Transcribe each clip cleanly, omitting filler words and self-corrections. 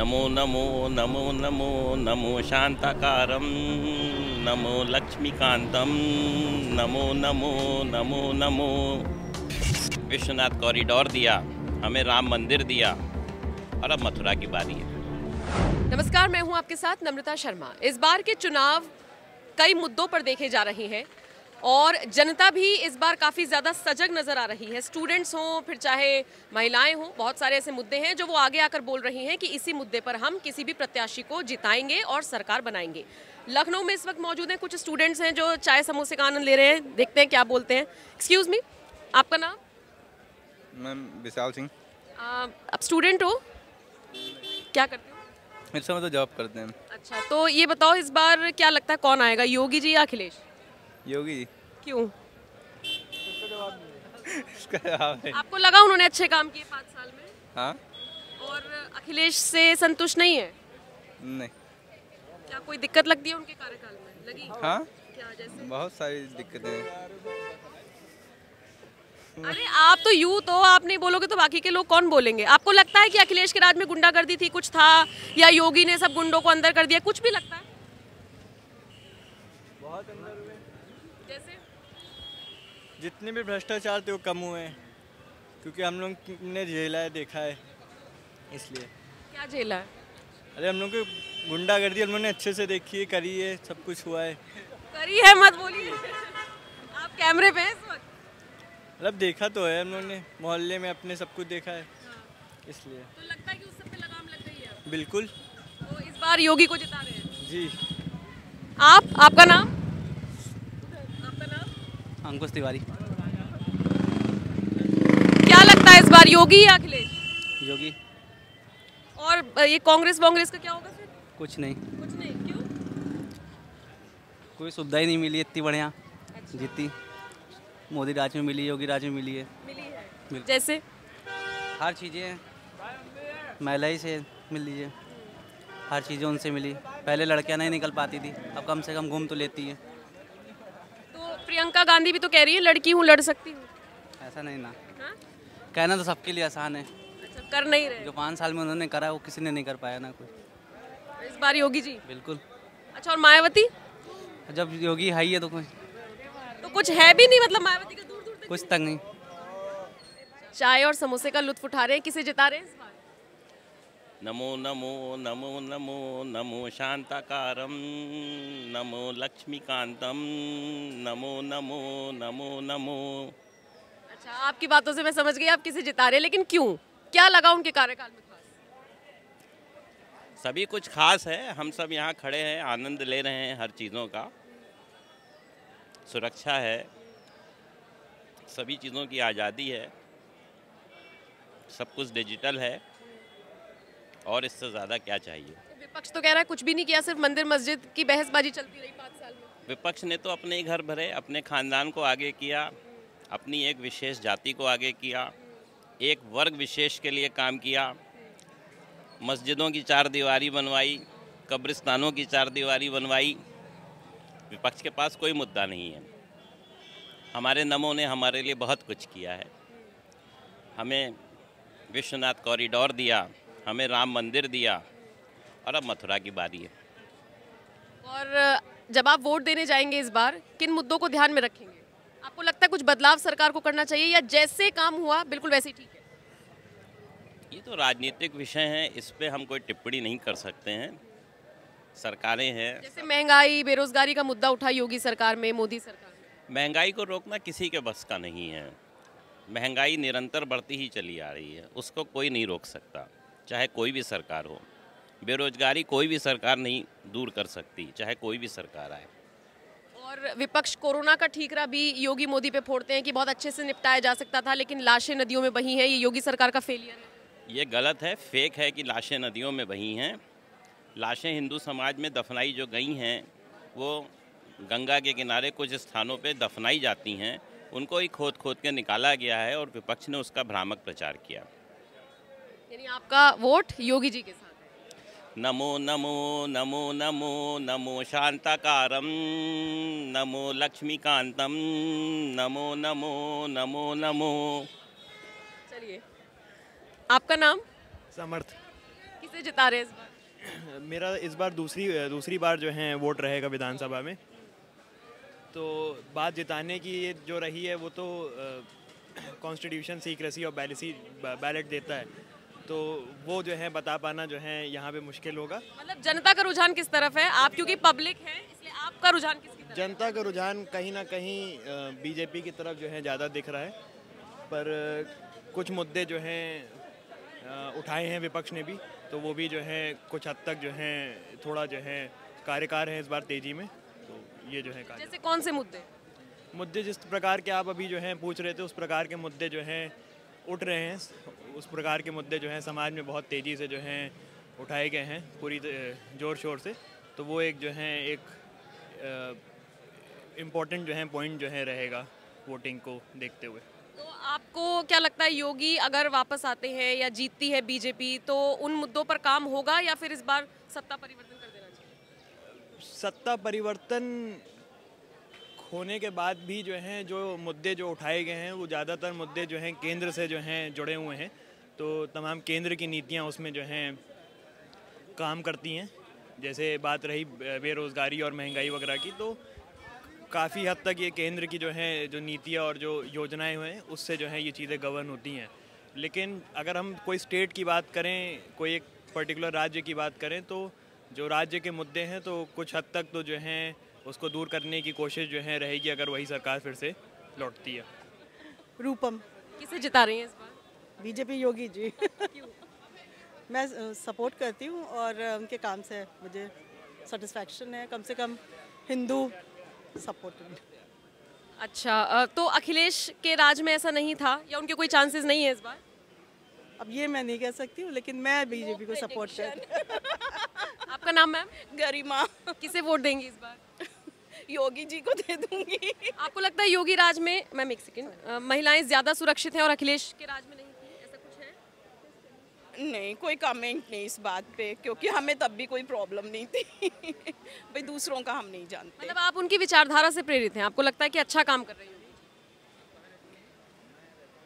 नमो नमो नमो नमो नमो शांताकारं नमो लक्ष्मीकांतं Namo Namo Namo Namo. Vishwanath corridor दिया, हमें राम मंदिर दिया, और अब मथुरा की बारी है। नमस्कार, मैं हूं आपके साथ नम्रता शर्मा। इस बार के चुनाव कई मुद्दों पर देखे जा रहे हैं और जनता भी इस बार काफ़ी ज़्यादा सजग नज़र आ रही है। स्टूडेंट्स हों, फिर चाहे महिलाएं हों, बहुत सारे ऐसे मुद्दे हैं जो वो आगे आकर बोल रही हैं कि इसी मुद्दे पर हम किसी भी प्रत्याशी को जिताएंगे और सरकार बनाएंगे। लखनऊ में इस वक्त मौजूद हैं कुछ स्टूडेंट्स हैं जो चाय समोसे का आनंद ले रहे हैं। देखते हैं क्या बोलते हैं। एक्सक्यूज़ मी, आपका नाम? मैम विशाल सिंह। आप स्टूडेंट हो? क्या करते हो? इस समय तो जॉब करते हैं। अच्छा, तो ये बताओ इस बार क्या लगता है कौन आएगा, योगी जी या अखिलेश? योगी जी। क्यों? इसका जवाब है। आपको लगा उन्होंने अच्छे काम किए 5 साल में? हाँ। और अखिलेश से संतुष्ट नहीं है? नहीं। क्या कोई दिक्कत लगती है उनके कार्यकाल में? लगी? हाँ, क्या जैसे? बहुत सारी दिक्कतें हैं। अरे आप तो यूथ हो, आप नहीं बोलोगे तो बाकी के लोग कौन बोलेंगे? आपको लगता है कि अखिलेश के राज में गुंडागर्दी थी, कुछ था, या योगी ने सब गुंडों को अंदर कर दिया, कुछ भी लगता है? बहुत अंदर हुए। जैसे? जितने भी भ्रष्टाचार थे वो कम हुए हैं, क्योंकि हम लोग ने झेला है, देखा है, इसलिए। क्या झेला है? अरे हम लोग को गुंडागर्दी हम लोगों ने अच्छे से देखी है, करी है, सब कुछ हुआ है। करी है मत बोलिए। आप कैमरे पे हैं इस वक्त? मतलब देखा तो है हम लोग ने, मोहल्ले में अपने सब कुछ देखा है, इसलिए। तो लगता है कि उस सब पे लगाम लग गई है? बिल्कुल। तो इस बार योगी को जिता रहे हैं? जी। आपका नाम? आपका नाम? अंकुश तिवारी। क्या लगता है इस बार योगी या अखिलेश? योगी। और ये कांग्रेस का क्या होगा फिर? कुछ नहीं, कुछ नहीं। क्यों? कोई सुविधा ही नहीं मिली इतनी बढ़िया। अच्छा। जितनी मोदी राज में मिली, योगी राज में मिली है। मिली है। मिल- जैसे? हर चीज़ें महिला ही से मिल लीजिए, हर चीज़ें उनसे मिली। पहले लड़कियां नहीं निकल पाती थी, अब कम से कम घूम तो लेती है। तो प्रियंका गांधी भी तो कह रही है लड़की हूँ, लड़ सकती हूँ। ऐसा नहीं ना, हाँ? कहना तो सबके लिए आसान है। अच्छा, कर नहीं रहे। जो 5 साल में उन्होंने करा वो किसी ने नहीं कर पाया ना कोई। इस बार योगी जी? बिल्कुल। अच्छा, और मायावती? जब योगी है ही है तो कोई तो कुछ है भी नहीं, मतलब मायावती का दूर दूर तक। कुछ तक नहीं। चाय और समोसे का लुत्फ उठा रहे हैं, किसे जिता रहे हैं इस बार? नमो नमो नमो नमो नमो शांताकारं नमो लक्ष्मीकांतं नमो नमो नमो नमो। अच्छा, आपकी बातों से मैं समझ गई आप किसे जिता रहे हैं, लेकिन क्यों? क्या लगा उनके कार्यकाल में खास? सभी कुछ खास है, हम सब यहाँ खड़े हैं, आनंद ले रहे हैं हर चीज़ों का। सुरक्षा है, सभी चीज़ों की आज़ादी है, सब कुछ डिजिटल है, और इससे ज़्यादा क्या चाहिए। तो विपक्ष तो कह रहा है कुछ भी नहीं किया, सिर्फ मंदिर मस्जिद की बहसबाजी चलती रही 5 साल में। विपक्ष ने तो अपने ही घर भरे, अपने खानदान को आगे किया, अपनी एक विशेष जाति को आगे किया, एक वर्ग विशेष के लिए काम किया। मस्जिदों की 4 दीवारी बनवाई, कब्रिस्तानों की 4 दीवारी बनवाई। विपक्ष के पास कोई मुद्दा नहीं है। हमारे नमों ने हमारे लिए बहुत कुछ किया है। हमें विश्वनाथ कॉरिडोर दिया, हमें राम मंदिर दिया, और अब मथुरा की बारी है। और जब आप वोट देने जाएंगे इस बार, किन मुद्दों को ध्यान में रखेंगे? आपको लगता है कुछ बदलाव सरकार को करना चाहिए, या जैसे काम हुआ बिल्कुल वैसे ही ठीक है? ये तो राजनीतिक विषय हैं, इस पे हम कोई टिप्पणी नहीं कर सकते हैं। सरकारें हैं। जैसे महंगाई, बेरोजगारी का मुद्दा उठा योगी सरकार में, मोदी सरकार में। महंगाई को रोकना किसी के बस का नहीं है। महंगाई निरंतर बढ़ती ही चली आ रही है, उसको कोई नहीं रोक सकता, चाहे कोई भी सरकार हो। बेरोजगारी कोई भी सरकार नहीं दूर कर सकती, चाहे कोई भी सरकार आए। और विपक्ष कोरोना का ठीकरा भी योगी मोदी पे फोड़ते हैं कि बहुत अच्छे से निपटाया जा सकता था, लेकिन लाशें नदियों में बही हैं, ये योगी सरकार का फेलियर है। ये गलत है, फेक है कि लाशें नदियों में बही हैं। लाशें हिंदू समाज में दफनाई जो गई हैं, वो गंगा के किनारे कुछ स्थानों पे दफनाई जाती हैं, उनको ही खोद खोद के निकाला गया है, और विपक्ष ने उसका भ्रामक प्रचार किया। यानी आपका वोट योगी जी के साथ है? नमो नमो नमो नमो नमो शांताकारं नमो लक्ष्मीकांतं नमो नमो नमो नमो। चलिए, आपका नाम? समर्थ। किस किसे जिता रहे हैं इस बार? मेरा इस बार दूसरी बार जो है वोट रहेगा विधानसभा में। तो बात जिताने की ये जो रही है वो तो कॉन्स्टिट्यूशन सीक्रेसी और बैलेट देता है, तो वो जो है बता पाना जो है यहाँ पे मुश्किल होगा। मतलब जनता का रुझान किस तरफ है? आप क्योंकि पब्लिक हैं इसलिए आपका रुझान किसकी तरफ? जनता का रुझान कहीं ना कहीं बीजेपी की तरफ जो है ज़्यादा दिख रहा है, पर कुछ मुद्दे जो हैं उठाए हैं विपक्ष ने भी, तो वो भी जो है कुछ हद तक जो है थोड़ा जो है कार्यकार है इस बार तेजी में। तो ये जो है जैसे कौन से मुद्दे जिस प्रकार के आप अभी जो हैं पूछ रहे थे उस प्रकार के मुद्दे जो हैं उठ रहे हैं, उस प्रकार के मुद्दे जो हैं समाज में बहुत तेज़ी से जो हैं उठाए गए हैं पूरी ज़ोर शोर से। तो वो एक जो है एक इम्पोर्टेंट जो है पॉइंट जो है रहेगा वोटिंग को देखते हुए। तो आपको क्या लगता है योगी अगर वापस आते हैं या जीतती है बीजेपी तो उन मुद्दों पर काम होगा या फिर इस बार सत्ता परिवर्तन कर देना चाहिए? सत्ता परिवर्तन होने के बाद भी जो हैं जो मुद्दे जो उठाए गए हैं वो ज़्यादातर मुद्दे जो हैं केंद्र से जो हैं जुड़े हुए हैं, तो तमाम केंद्र की नीतियां उसमें जो हैं काम करती हैं। जैसे बात रही बेरोज़गारी और महंगाई वगैरह की, तो काफ़ी हद तक ये केंद्र की जो है जो नीतियाँ और जो योजनाएं हैं उससे जो है ये चीज़ें गवर्न होती हैं। लेकिन अगर हम कोई स्टेट की बात करें, कोई एक पर्टिकुलर राज्य की बात करें, तो जो राज्य के मुद्दे हैं तो कुछ हद तक तो जो हैं उसको दूर करने की कोशिश जो है रहेगी अगर वही सरकार फिर से लौटती है। रूपम। किसे जिता रही हैं इस बार? बीजेपी योगी जी। मैं सपोर्ट करती हूँ और उनके काम से मुझे सेटिस्फैक्शन है, कम से कम हिंदू सपोर्ट। अच्छा, तो अखिलेश के राज में ऐसा नहीं था या उनके कोई चांसेस नहीं है इस बार? अब ये मैं नहीं कह सकती हूँ, लेकिन मैं बीजेपी को सपोर्ट करती। आपका नाम मैम? गरिमा। किसे वोट देंगी इस बार? योगी जी को दे दूंगी। आपको लगता है योगी राज में, मैम एक सेकंड, महिलाएं ज्यादा सुरक्षित हैं और अखिलेश के राज में नहीं थी, ऐसा कुछ है? नहीं, कोई कमेंट नहीं इस बात पे, क्योंकि हमें तब भी कोई प्रॉब्लम नहीं थी। भाई दूसरों का हम नहीं जानते। मतलब आप उनकी विचारधारा से प्रेरित हैं, आपको लगता है कि अच्छा काम कर रही है?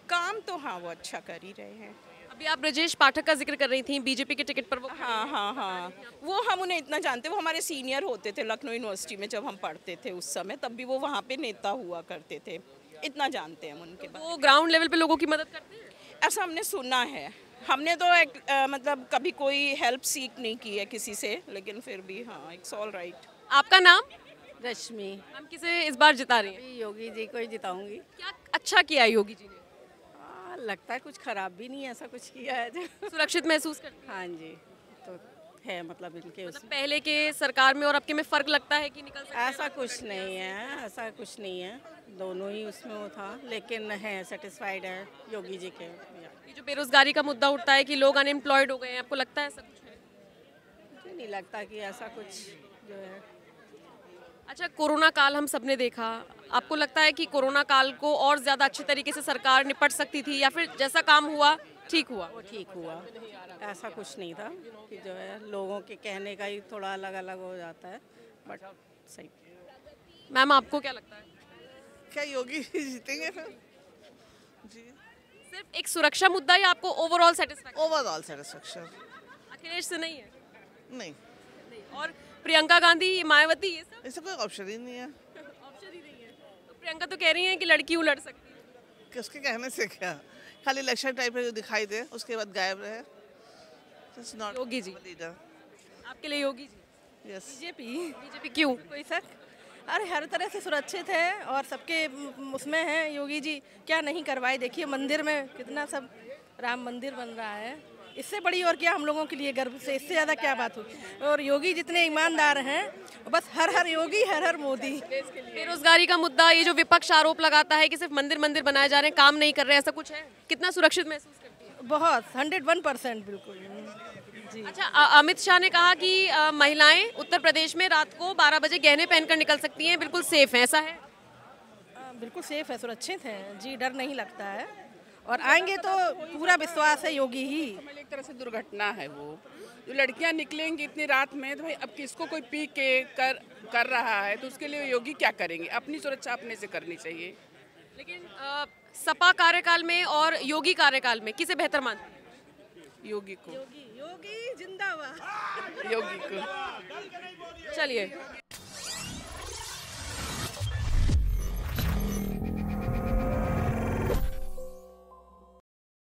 काम तो हाँ वो अच्छा कर ही रहे हैं। अभी आप ब्रजेश पाठक का जिक्र कर रही थी, बीजेपी के टिकट पर वो हाँ, वो हम उन्हें इतना जानते, वो हमारे सीनियर होते थे लखनऊ यूनिवर्सिटी में जब हम पढ़ते थे उस समय, तब भी वो वहाँ पे नेता हुआ करते थे, इतना जानते हैं हम उनके बारे में। वो ग्राउंड लेवल पे लोगों की मदद करते हैं? ऐसा हमने सुना है, हमने तो मतलब कभी कोई हेल्प सीख नहीं की है किसी से, लेकिन फिर भी हाँ इट्स ऑल राइट। आपका नाम? रश्मि। हम किसे इस बार जिता रही हैं? योगी जी को ही जिताऊंगी। क्या अच्छा किया है योगी जी ने? लगता है कुछ खराब भी नहीं है, ऐसा कुछ किया है जो सुरक्षित महसूस करते हैं? हाँ जी, तो है मतलब इनके मतलब पहले के सरकार में और अब के में फर्क लगता है कि निकल सकते हैं? ऐसा कुछ नहीं है, ऐसा कुछ नहीं है, दोनों ही उसमें वो था, लेकिन है सेटिस्फाइड है योगी जी के। ये जो बेरोजगारी का मुद्दा उठता है कि लोग अनएम्प्लॉयड हो गए हैं, आपको लगता है ऐसा कुछ है? मुझे नहीं लगता कि ऐसा कुछ जो है। अच्छा, कोरोना काल हम सबने देखा, आपको लगता है कि कोरोना काल को और ज़्यादा अच्छे तरीके से सरकार निपट सकती थी या फिर जैसा काम हुआ ठीक हुआ? वो ठीक हुआ, ऐसा कुछ नहीं था कि जो है लोगों के कहने का ही थोड़ा अलग अलग हो जाता है, बट सही। मैम आपको क्या लगता है? क्या योगी जीतेंगे फिर? जी, सिर्फ एक सुरक्षा मुद्दा या आपको overall satisfaction? Overall satisfaction. Akhilesh से नहीं है? नहीं, और प्रियंका गांधी, मायावती, ये सब ऐसा कोई ऑप्शन ही नहीं है। ऑप्शन ही नहीं है। तो प्रियंका तो कह रही हैं कि लड़की लड़ सकती है। कि उसके कहने से क्या, खाली इलेक्शन टाइप में जो दिखाई दे उसके बाद गायब रहे। योगी जी लीडर आपके लिए योगी जी? यस। बीजेपी क्यों? कोई शक? अरे हर तरह से सुरक्षित है और सबके उसमें है योगी जी, क्या नहीं करवाए। देखिए मंदिर में कितना सब, राम मंदिर बन रहा है, इससे बड़ी और क्या हम लोगों के लिए गर्व से, इससे ज़्यादा क्या बात होगी। और योगी जितने ईमानदार हैं, बस हर हर योगी हर हर मोदी। बेरोजगारी का मुद्दा, ये जो विपक्ष आरोप लगाता है कि सिर्फ मंदिर मंदिर बनाए जा रहे हैं, काम नहीं कर रहे हैं, ऐसा कुछ है? कितना सुरक्षित महसूस करती है? बहुत 101% बिल्कुल जी। अच्छा, अमित शाह ने कहा कि महिलाएं उत्तर प्रदेश में रात को 12 बजे गहने पहनकर निकल सकती हैं, बिल्कुल सेफ है, ऐसा है? बिल्कुल सेफ है, सुरक्षित है जी, डर नहीं लगता है और आएंगे तो पूरा विश्वास है योगी ही। एक तरह से दुर्घटना है वो, जो लड़कियां निकलेंगी इतनी रात में, तो भाई अब किसको कोई पी के कर रहा है तो उसके लिए योगी क्या करेंगे? अपनी सुरक्षा अपने से करनी चाहिए। लेकिन सपा कार्यकाल में और योगी कार्यकाल में किसे बेहतर मानते हैं? योगी को। योगी योगी जिंदाबाद। योगी को। चलिए